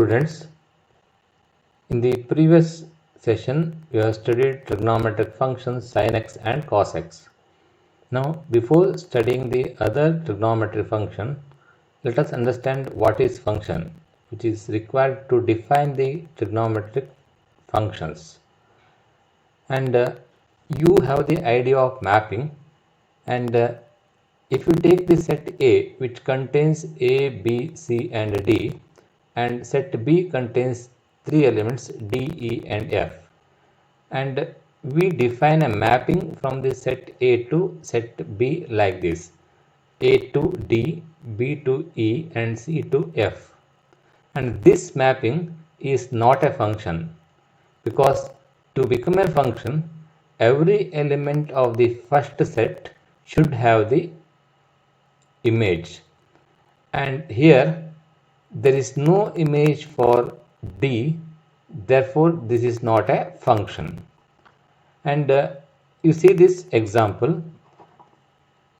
Students, in the previous session we have studied trigonometric functions sin x and cos x. Now, before studying the other trigonometric function, let us understand what is function, which is required to define the trigonometric functions. And you have the idea of mapping, and if you take the set A, which contains A, B, C and D, and set B contains three elements D, E and F, and we define a mapping from the set A to set B like this: A to D, B to E and C to F. And this mapping is not a function, because to become a function, every element of the first set should have the image, and here there is no image for D, therefore this is not a function. And you see this example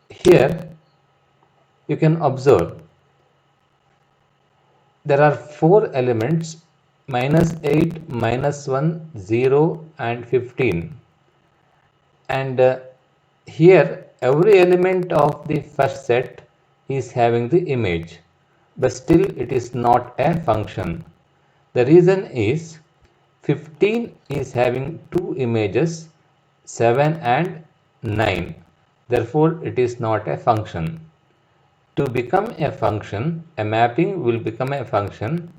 here, you can observe there are four elements: -8, -1, 0 and 15, and here every element of the first set is having the image, but still it is not a function. The reason is 15 is having two images, 7 and 9, therefore it is not a function. To become a function, a mapping will become a function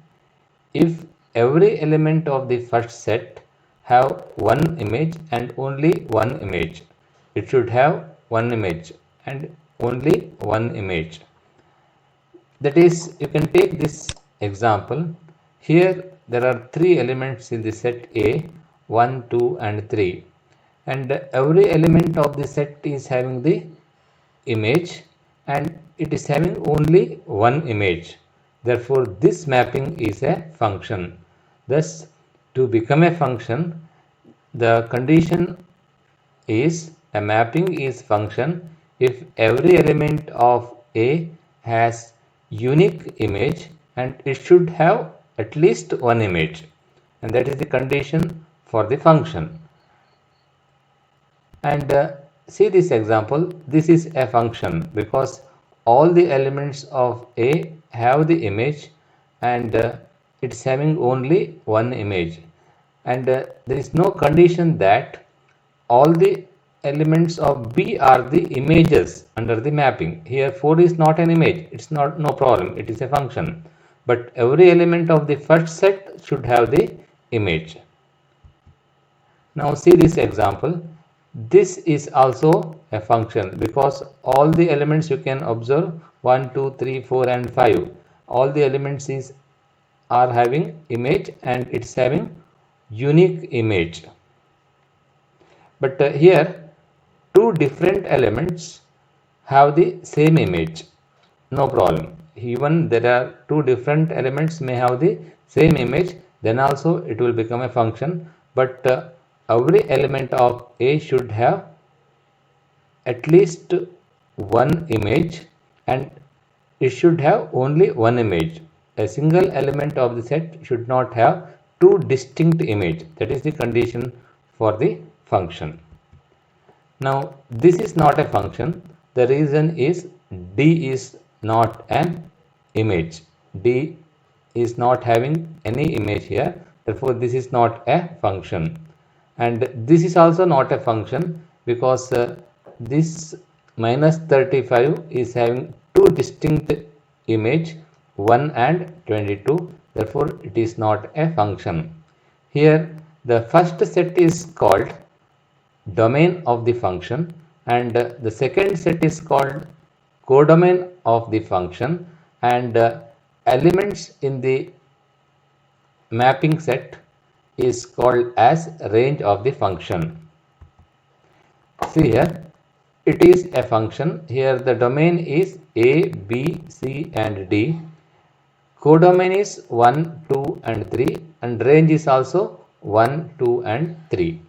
if every element of the first set have one image and only one image. It should have one image and only one image. That is, you can take this example. Here there are three elements in the set A, 1, 2 and 3, and every element of the set is having the image and it is having only one image. Therefore this mapping is a function. Thus, to become a function, the condition is a mapping is function if every element of A has unique image and it should have at least one image, and that is the condition for the function. And see this example. This is a function because all the elements of A have the image and it's having only one image, and there is no condition that all the elements of B are the images under the mapping. Here 4 is not an image, it's not, no problem, it is a function, but every element of the first set should have the image. Now see this example. This is also a function because all the elements, you can observe 1, 2, 3, 4 and 5, all the elements are having image and it's having unique image. But here two different elements have the same image, no problem. Even there are two different elements may have the same image, then also it will become a function, but every element of A should have at least one image and it should have only one image. A single element of the set should not have two distinct images. That is the condition for the function. Now this is not a function. The reason is D is not an image. D is not having any image here. Therefore this is not a function. And this is also not a function because this -35 is having two distinct image, 1 and 22. Therefore it is not a function. Here the first set is called domain of the function and the second set is called codomain of the function, and elements in the mapping set is called as range of the function. See here, it is a function. Here the domain is A, B, C and D. Codomain is 1, 2 and 3 and range is also 1, 2 and 3.